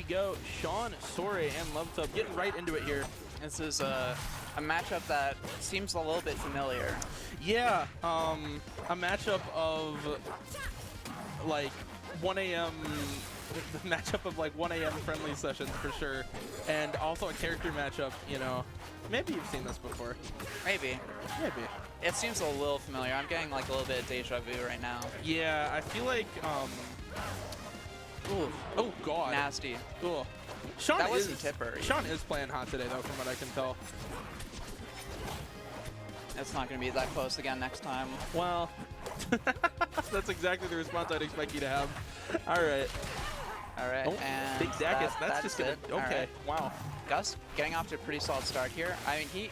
go. Sean, Sorey, and Love Tub getting right into it here. This is a matchup that seems a little bit familiar. Yeah, a matchup of like 1 a.m. The matchup of like 1 a.m. friendly sessions for sure, and also a character matchup. You know, maybe you've seen this before. Maybe. Maybe. It seems a little familiar. I'm getting like a little bit of deja vu right now. Yeah, I feel like. Ooh. Oh God. Nasty. Ooh. Sean that wasn't tipper. Sean is playing hot today though, from what I can tell. It's not going to be that close again next time. Well, that's exactly the response I'd expect you to have. All right. All right. Oh, and big Dacus. That's just gonna. it. Okay. Right. Wow. Gus getting off to a pretty solid start here. I mean,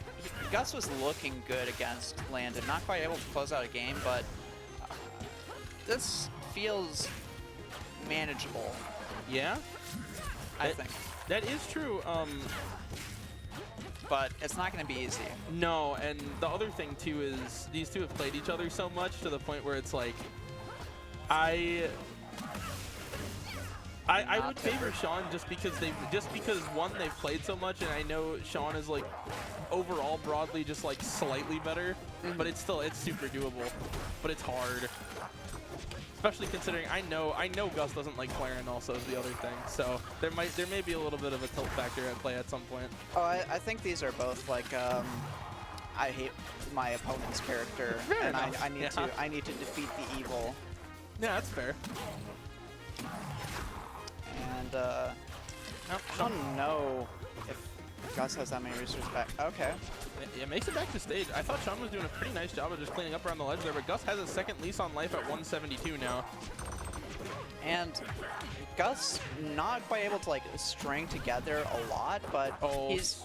Gus was looking good against Landon. Not quite able to close out a game, but this feels manageable. Yeah. I think. That is true. But it's not going to be easy. No, and the other thing too is these two have played each other so much to the point where it's like, I would favor Sean just because one, they've played so much, and I know Sean is like overall broadly just like slightly better, but it's super doable, but it's hard. Especially considering I know Gus doesn't like Clairen also is the other thing, so there may be a little bit of a tilt factor at play at some point. Oh, I think these are both like I hate my opponent's character, and I need to defeat the evil. Yeah, that's fair. And I don't know if Gus has that many resources back. Okay. It makes it back to stage. I thought Sean was doing a pretty nice job of just cleaning up around the ledge there, but Gus has a second lease on life at 172 now. And Gus not quite able to like string together a lot, but he's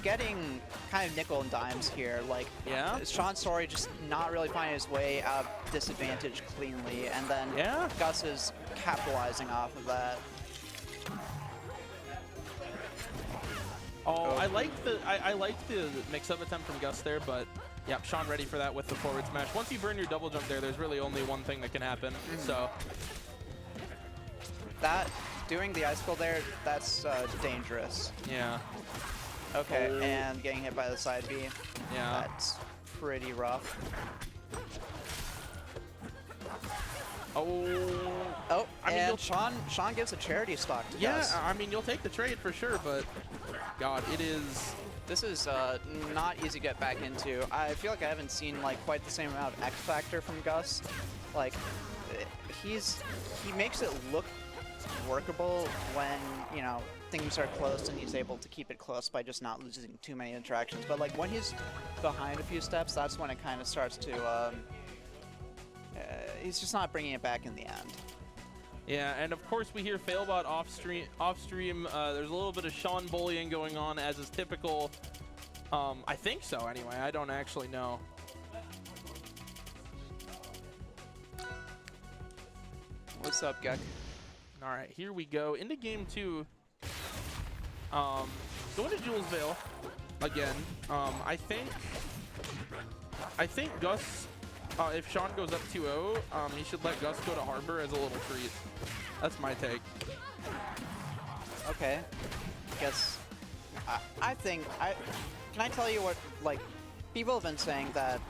getting kind of nickel and dimes here. Like, yeah, Sean Sorey just not really finding his way out of disadvantage cleanly, and then Gus is capitalizing off of that. Oh, I like the mix-up attempt from Gus there, but yeah, Sean ready for that with the forward smash. Once you burn your double jump there, there's really only one thing that can happen. So that doing the icicle there, that's dangerous. Yeah. Okay, and getting hit by the side B. Yeah. That's pretty rough. Oh, I mean, and Sean gives a charity stock to Gus. Yeah, I mean, you'll take the trade for sure, but God, this is not easy to get back into. I feel like I haven't seen like quite the same amount of X factor from Gus. Like, he makes it look workable when, you know, things are close and he's able to keep it close by just not losing too many interactions. But like when he's behind a few steps, that's when it kind of starts to he's just not bringing it back in the end. Yeah, and of course we hear Failbot off stream. There's a little bit of Sean bullying going on, as is typical. I think so anyway. I don't actually know. What's up, Gek? All right, here we go into game 2. Going to Jules Vale again. I think Gus. If Sean goes up 2-0, he should let Gus go to Harbor as a little treat. That's my take. Okay. Guess. I think. Can I tell you what? Like, people have been saying that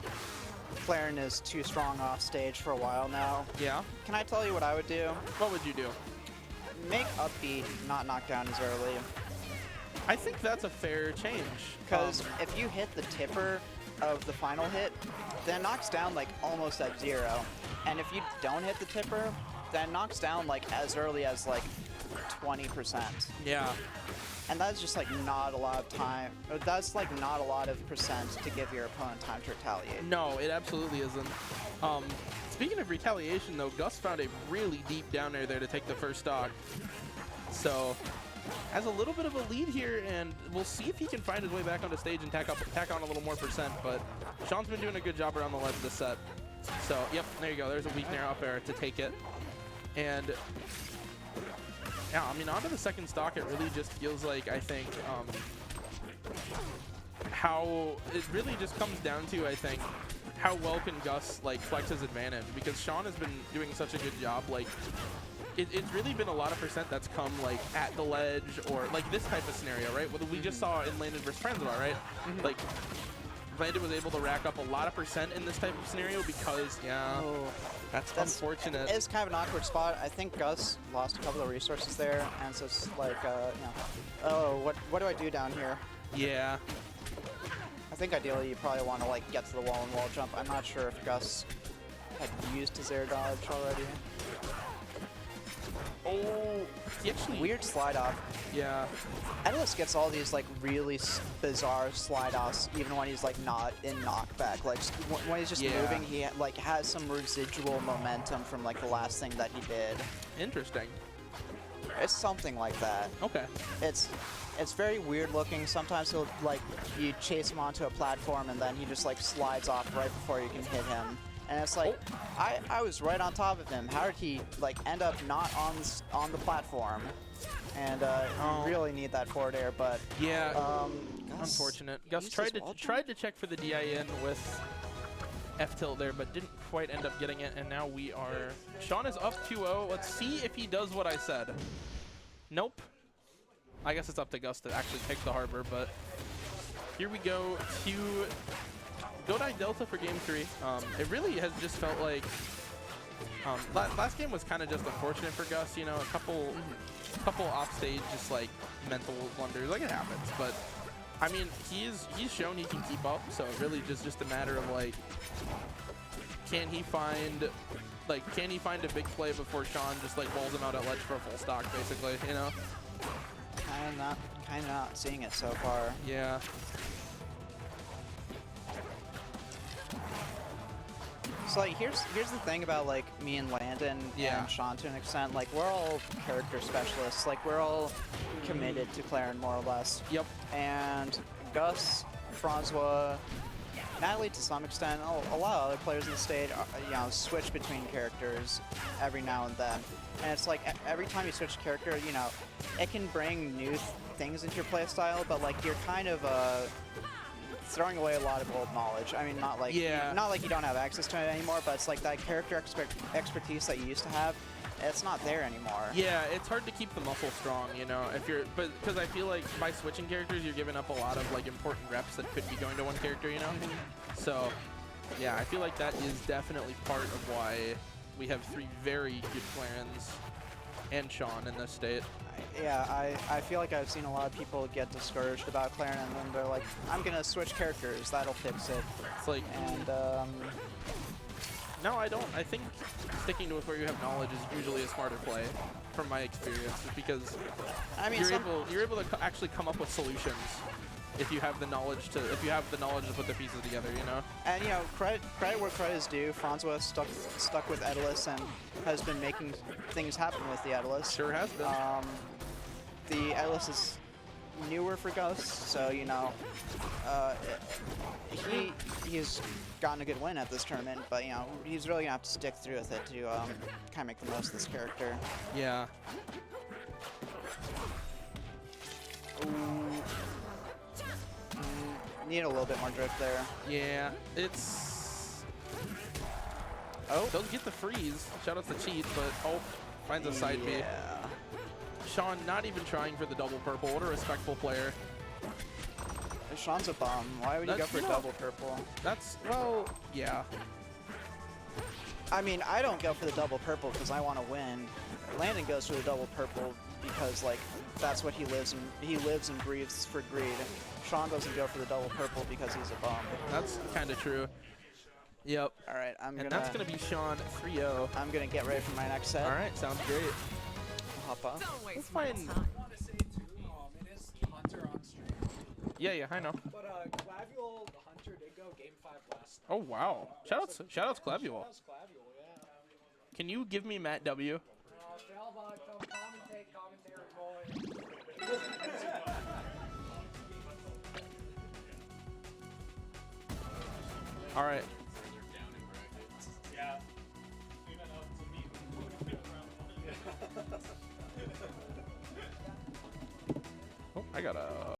Clairen is too strong off stage for a while now. Yeah. Can I tell you what I would do? What would you do? Make up B not knock down as early. I think that's a fair change. Because if you hit the tipper of the final hit, then it knocks down like almost at 0. And if you don't hit the tipper, then it knocks down like as early as like 20%. Yeah. And that's just like not a lot of time. That's like not a lot of percent to give your opponent time to retaliate. No, it absolutely isn't. Speaking of retaliation though, Gus found a really deep down air there to take the first stock. So has a little bit of a lead here, and we'll see if he can find his way back onto stage and tack on a little more percent, but Sean's been doing a good job around the ledge this set. So, yep, there you go. There's a weak nair up air to take it. And, yeah, I mean, onto the second stock, it really just feels like, I think, how it really just comes down to, I think, how well can Gus, like, flex his advantage, because Sean has been doing such a good job, like, it's really been a lot of percent that's come like at the ledge or like this type of scenario, right? What we just saw in Landon versus Francois, right? Like Landon was able to rack up a lot of percent in this type of scenario because, yeah, that's unfortunate. It's kind of an awkward spot. I think Gus lost a couple of resources there, and so it's like, you know, oh, what do I do down here? Yeah. I think ideally you probably want to like get to the wall and wall jump. I'm not sure if Gus had used his air dodge already. Oh, he actually... Weird slide off. Yeah. Etalus gets all these like really bizarre slide offs even when he's like not in knockback. Like when he's just moving, he like has some residual momentum from like the last thing that he did. Interesting. It's something like that. Okay. It's very weird looking. Sometimes he'll like you chase him onto a platform and then he just like slides off right before you can hit him. And it's like, I was right on top of him. How did he like end up not on the platform? And you really need that forward air, but yeah, Gus unfortunate. Gus tried to check for the DIN with F tilt there, but didn't quite end up getting it. And now we are. Sean is up 2-0. Let's see if he does what I said. Nope. I guess it's up to Gus to actually pick the harbor, but here we go to Go 9 Delta for game 3. It really has just felt like last game was kind of just unfortunate for Gus. You know, a couple off stage just like mental blunders, like it happens. But I mean, he's shown he can keep up. So it really just a matter of like, can he find a big play before Sean just like rolls him out at ledge for a full stock, basically. You know. Kind of not seeing it so far. Yeah. So like here's the thing about like me and Landon and Sean to an extent. Like we're all character specialists. Like we're all committed to Clairen more or less. Yep. And Gus, Francois, Natalie to some extent, a lot of other players in the state, you know, switch between characters every now and then. And it's like every time you switch character, you know, it can bring new things into your playstyle, but like you're kind of throwing away a lot of old knowledge. I mean, not like you don't have access to it anymore, but it's like that character expertise that you used to have. It's not there anymore. Yeah, it's hard to keep the muscle strong, you know. Because I feel like by switching characters, you're giving up a lot of like important reps that could be going to one character, you know. So, yeah, I feel like that is definitely part of why we have 3 very good Clairens and Sean in this state. Yeah, I feel like I've seen a lot of people get discouraged about Clairen, and then they're like, I'm gonna switch characters, that'll fix it. It's like, and no, I don't. I think sticking to where you have knowledge is usually a smarter play, from my experience, because I mean, you're able to actually come up with solutions if you have the knowledge to put the pieces together, you know. And you know, credit where credit is due. Francois stuck with Etalus and has been making things happen with the Etalus. Sure has been. The Etalus is newer for Gus, so you know, he's gotten a good win at this tournament, but you know, he's really gonna have to stick through with it to kind of make the most of this character. Yeah. Need a little bit more drift there. Yeah, it's... Oh, does get the freeze. Shout out to cheat, but finds a side B. Sean not even trying for the double purple. What a respectful player. Sean's a bum. Why would you go for double purple? That's, well, yeah. I mean, I don't go for the double purple because I want to win. Landon goes for the double purple because, like, that's what he lives and breathes for greed. Sean doesn't go for the double purple because he's a bum. That's kind of true. Yep. All right, that's gonna be Sean 3-0. I'm gonna get ready for my next set. All right, sounds great. Hop off. Let's find. It is Hunter on stream. Yeah, I know. But Clavule, the Hunter did go game 5 last. Oh wow! Shoutouts Clavule. Shoutouts Clavule, yeah. Can you give me Matt W? Philbot, come commentate, commentary boy. All right. Yeah. Oh, I got a.